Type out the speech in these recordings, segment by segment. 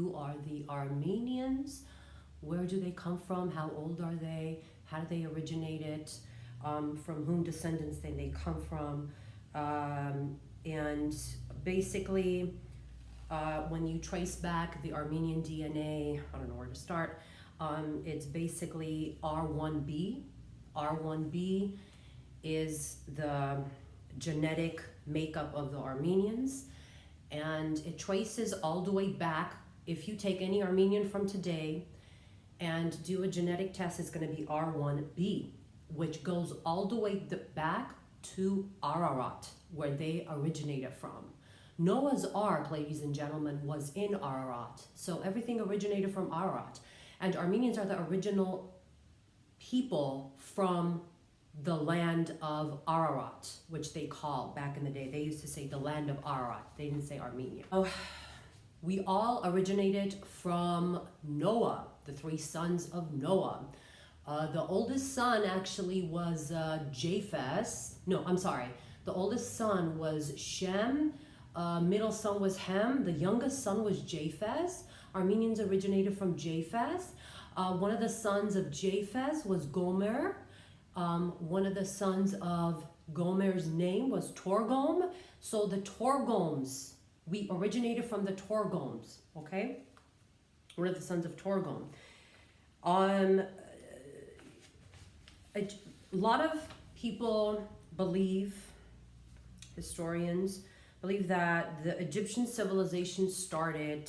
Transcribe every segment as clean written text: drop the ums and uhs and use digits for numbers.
Who are the Armenians? Where do they come from? How old are they? How do they originate? From whom descendants they come from? And basically, when you trace back the Armenian DNA, I don't know where to start, it's basically R1b. R1b is the genetic makeup of the Armenians, and it traces all the way back. If you take any Armenian from today and do a genetic test, it's going to be R1b, which goes all the way back to Ararat, where they originated from. Noah's Ark, ladies and gentlemen, was in Ararat. So everything originated from Ararat. And Armenians are the original people from the land of Ararat, which they call back in the day. They used to say the land of Ararat. They didn't say Armenia. Oh, we all originated from Noah, the three sons of Noah. The oldest son actually was Japheth. No, I'm sorry. The oldest son was Shem. Middle son was Ham. The youngest son was Japheth. Armenians originated from Japheth. One of the sons of Japheth was Gomer. One of the sons of Gomer's name was Torgom. So the Torgoms, we originated from the Torgoms, okay? One of the sons of Torgom. A lot of people believe, historians believe, that the Egyptian civilization started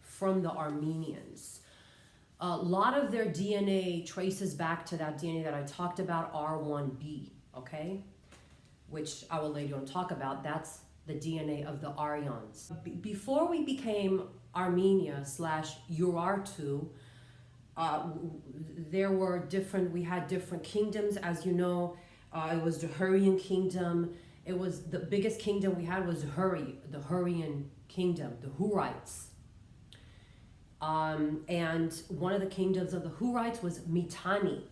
from the Armenians. A lot of their DNA traces back to that DNA that I talked about, R1b, okay? Which I will later on talk about. That's the DNA of the Aryans. Before we became Armenia / Urartu, we had different kingdoms. As you know, it was the Aryan kingdom. It was the biggest kingdom we had was the Aryan kingdom, the Urartians. And one of the kingdoms of the Urartians was Mitanni.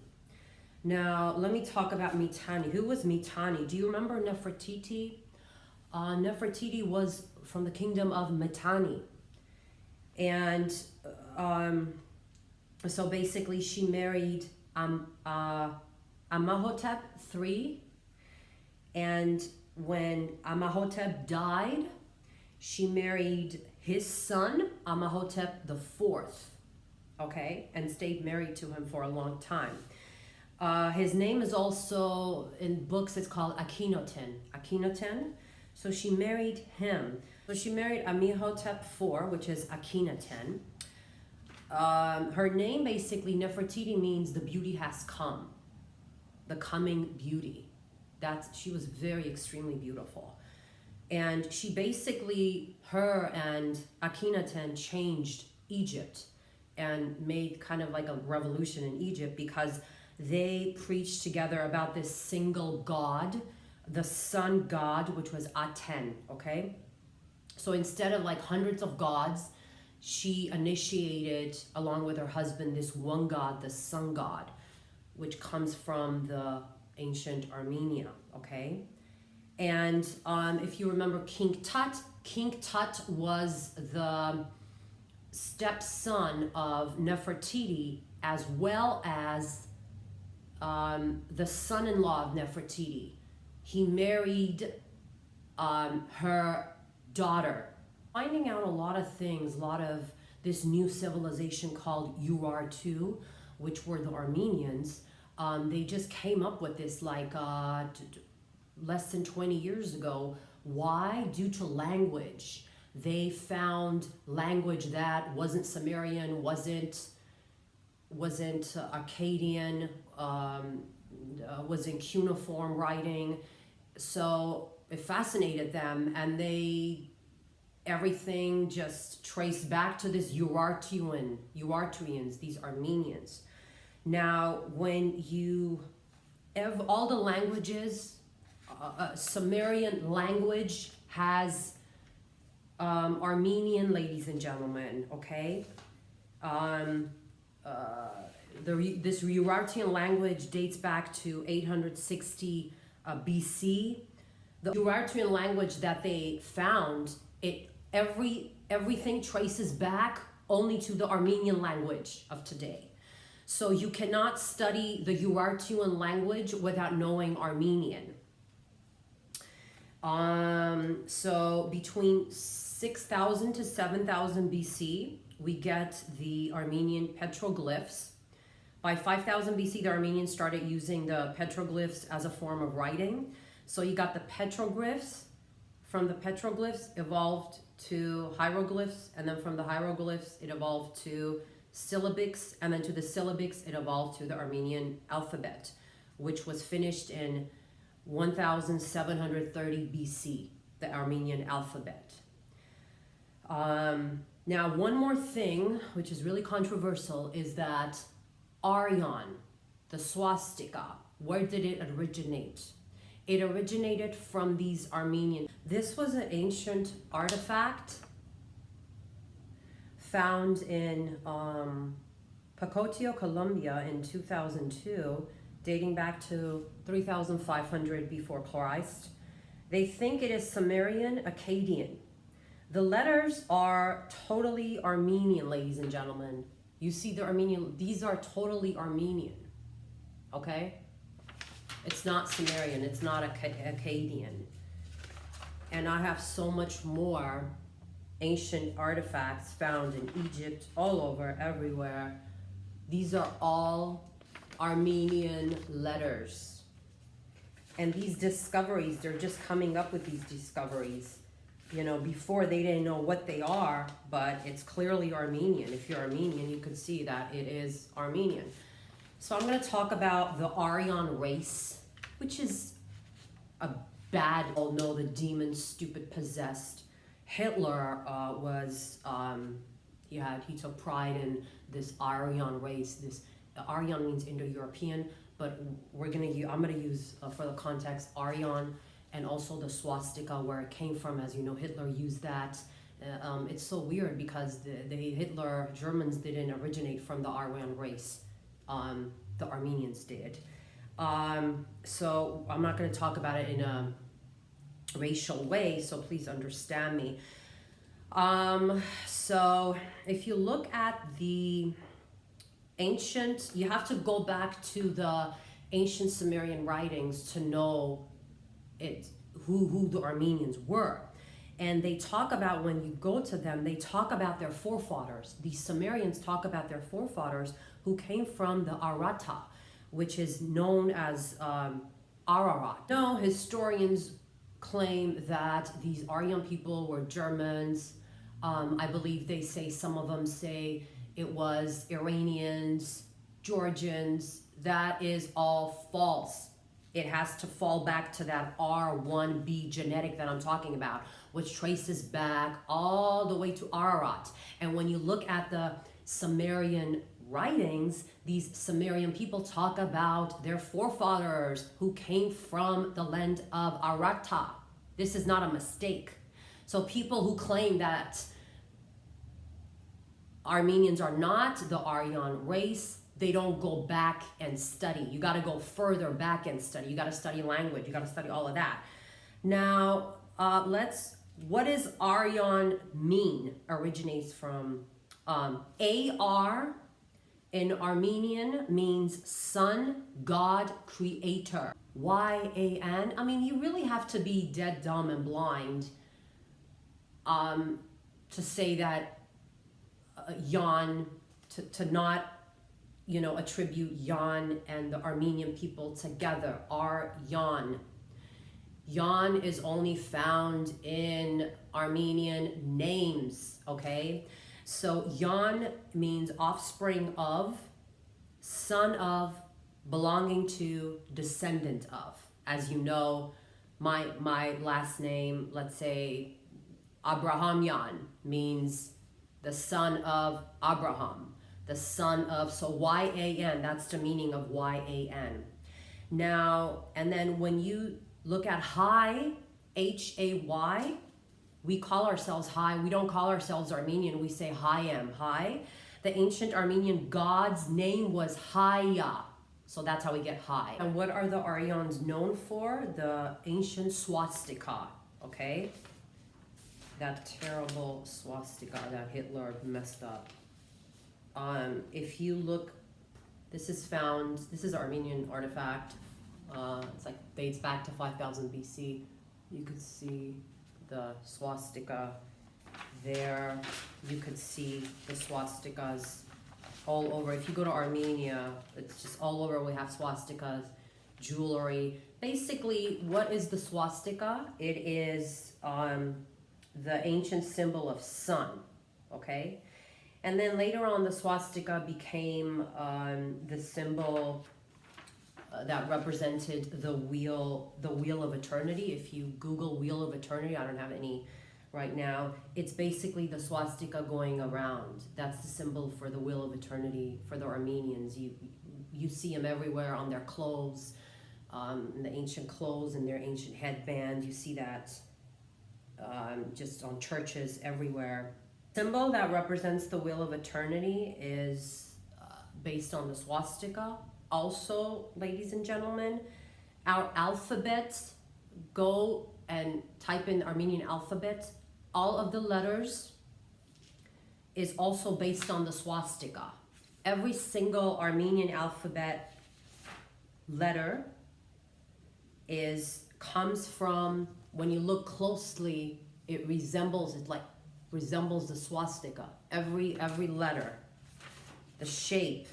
Now, let me talk about Mitanni. Who was Mitanni? Do you remember Nefertiti? Nefertiti was from the kingdom of Mitanni. And so basically she married Amenhotep III. And when Amenhotep died, she married his son, Amenhotep IV, okay, and stayed married to him for a long time. His name is also, in books, it's called Akhenaten. So she married him. So she married Amenhotep IV, which is Akhenaten. Her name, basically, Nefertiti, means the beauty has come, the coming beauty. She was very extremely beautiful. And she basically, her and Akhenaten changed Egypt and made kind of like a revolution in Egypt, because they preached together about this single god, the sun god, which was Aten, okay? So instead of like hundreds of gods, she initiated, along with her husband, this one god, the sun god, which comes from the ancient Armenia, okay? And if you remember King Tut was the stepson of Nefertiti, as well as the son-in-law of Nefertiti. He married her daughter. Finding out a lot of things, a lot of this new civilization called Urartu, which were the Armenians. They just came up with this like less than 20 years ago. Why? Due to language. They found language that wasn't Sumerian, wasn't Akkadian, wasn't cuneiform writing. So it fascinated them, and everything just traced back to this Urartians, these Armenians. Now, when all the languages, Sumerian language has Armenian, ladies and gentlemen, okay? This Urartian language dates back to 860 BC. The Urartian language that they found, every everything traces back only to the Armenian language of today. So you cannot study the Urartian language without knowing Armenian. So between 6,000 to 7,000 BC, we get the Armenian petroglyphs. By 5,000 BC, the Armenians started using the petroglyphs as a form of writing. So you got the petroglyphs. From the petroglyphs evolved to hieroglyphs, and then from the hieroglyphs it evolved to syllabics, and then to the syllabics it evolved to the Armenian alphabet, which was finished in 1730 BC, the Armenian alphabet. Now, one more thing, which is really controversial, is that Aryan, the swastika, where did it originate? It originated from these Armenian. This was an ancient artifact found in Pacotio, Colombia in 2002, dating back to 3,500 before Christ. They think it is Sumerian Akkadian. The letters are totally Armenian, ladies and gentlemen. You see the Armenian, these are totally Armenian, okay? It's not Sumerian, it's not Akkadian. And I have so much more ancient artifacts found in Egypt, all over, everywhere. These are all Armenian letters. And these discoveries, they're just coming up with these discoveries. You know, before they didn't know what they are, but it's clearly Armenian. If you're Armenian, you could see that it is Armenian. So I'm going to talk about the Aryan race, which is a bad, oh no, the demon, stupid, possessed. Hitler he took pride in this Aryan race. This Aryan means Indo-European, but I'm gonna use for the context Aryan, and also the swastika, where it came from. As you know, Hitler used that. It's so weird because the Germans didn't originate from the Aryan race. The Armenians did. So I'm not going to talk about it in a racial way, so please understand me. So if you look at the ancient, you have to go back to the ancient Sumerian writings to know who the Armenians were. And they talk about, when you go to them, they talk about their forefathers. The Sumerians talk about their forefathers who came from the Arata, which is known as Ararat. No, historians claim that these Aryan people were Germans. I believe they say, some of them say it was Iranians, Georgians. That is all false. It has to fall back to that R1b genetic that I'm talking about, which traces back all the way to Ararat. And when you look at the Sumerian writings, these Sumerian people talk about their forefathers who came from the land of Arata. This is not a mistake. So people who claim that Armenians are not the Aryan race, they don't go back and study. You got to go further back and study. You got to study language. You got to study all of that. Now, what does Aryan mean? Originates from AR in Armenian means son, God, creator. YAN, I mean, you really have to be dead, dumb, and blind to say that Yan, to not, attribute Yan and the Armenian people together. Aryan. Yan is only found in Armenian names, okay? So Yan means offspring of, son of, belonging to, descendant of. As you know, my last name, let's say Abrahamyan, means the son of Abraham, the son of, so YAN, that's the meaning of YAN. Now, and then when you look at Hay, HAY, we call ourselves Hay. We don't call ourselves Armenian. We say Hayam, Hay. The ancient Armenian god's name was Haya. So that's how we get Hay. And what are the Aryans known for? The ancient swastika, okay? that terrible swastika that Hitler messed up. If you look, this is Armenian artifact. It's like dates back to 5000 BC. You could see the swastika there. You could see the swastikas all over. If you go to Armenia, it's just all over. We have swastikas, jewelry. Basically, what is the swastika? It is the ancient symbol of sun, okay? And then later on, the swastika became the symbol that represented the wheel of eternity. If you Google wheel of eternity, I don't have any right now. It's basically the swastika going around. That's the symbol for the wheel of eternity for the Armenians. You see them everywhere on their clothes, in the ancient clothes and their ancient headband. You see that just on churches everywhere. Symbol that represents the wheel of eternity is based on the swastika. Also, ladies and gentlemen, our alphabet, go and type in Armenian alphabet. All of the letters is also based on the swastika. Every single Armenian alphabet letter comes from, when you look closely, it resembles the swastika. Every letter, the shape,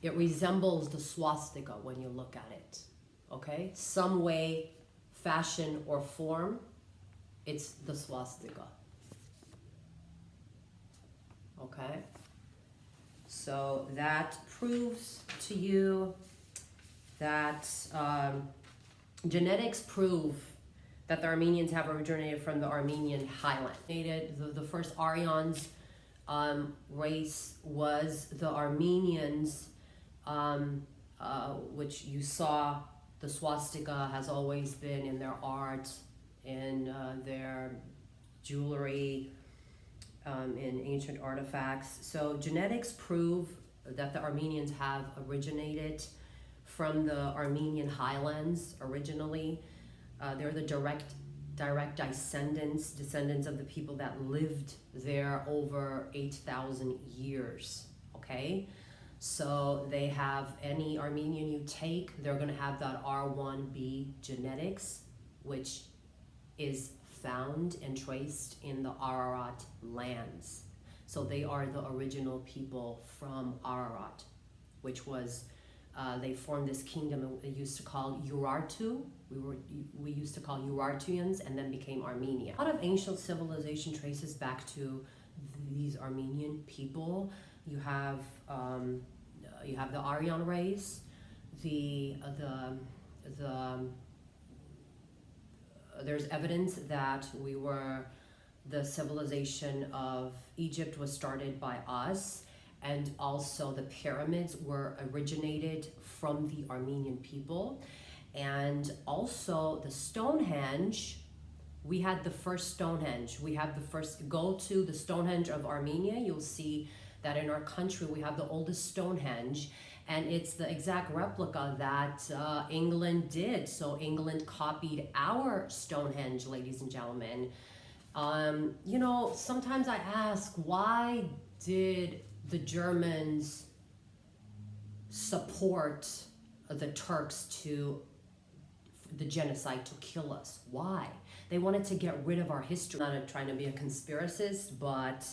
it resembles the swastika when you look at it, okay? Some way, fashion, or form, it's the swastika, okay? So that proves to you that genetics prove that the Armenians have originated from the Armenian highland. The first Aryans race was the Armenians, which you saw the swastika has always been in their art, in their jewelry, in ancient artifacts. So genetics prove that the Armenians have originated from the Armenian highlands originally. They're the direct descendants of the people that lived there over 8,000 years, okay? So they have, any Armenian you take, they're gonna have that R1b genetics, which is found and traced in the Ararat lands. So they are the original people from Ararat, which was, they formed this kingdom they used to call Urartu. We used to call Urartians, and then became Armenia. A lot of ancient civilization traces back to these Armenian people. You have the Aryan race, there's evidence that the civilization of Egypt was started by us, and also the pyramids were originated from the Armenian people. And also the Stonehenge, we had the first Stonehenge. Go to the Stonehenge of Armenia, you'll see that in our country we have the oldest Stonehenge, and it's the exact replica that England did. So England copied our Stonehenge, ladies and gentlemen. You know, sometimes I ask, why did the Germans support the Turks to the genocide, to kill us? Why? They wanted to get rid of our history. I'm not trying to be a conspiracist, but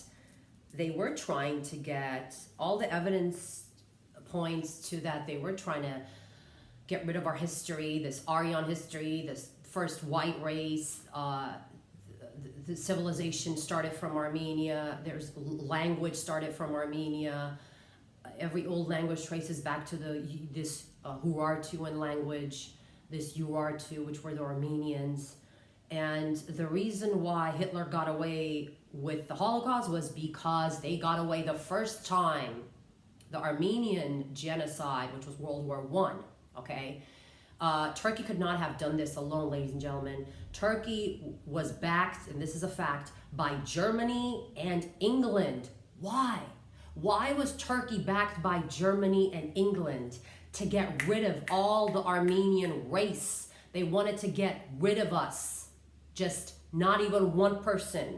they were trying to get, all the evidence points to that they were trying to get rid of our history, this Aryan history, this first white race. The civilization started from Armenia. There's language started from Armenia. Every old language traces back to this Urartian language, this Urartu, which were the Armenians. And the reason why Hitler got away with the Holocaust was because they got away the first time, the Armenian genocide, which was World War I, okay? Turkey could not have done this alone, ladies and gentlemen. Turkey was backed, and this is a fact, by Germany and England. Why? Why was Turkey backed by Germany and England? To get rid of all the Armenian race. They wanted to get rid of us. Just not even one person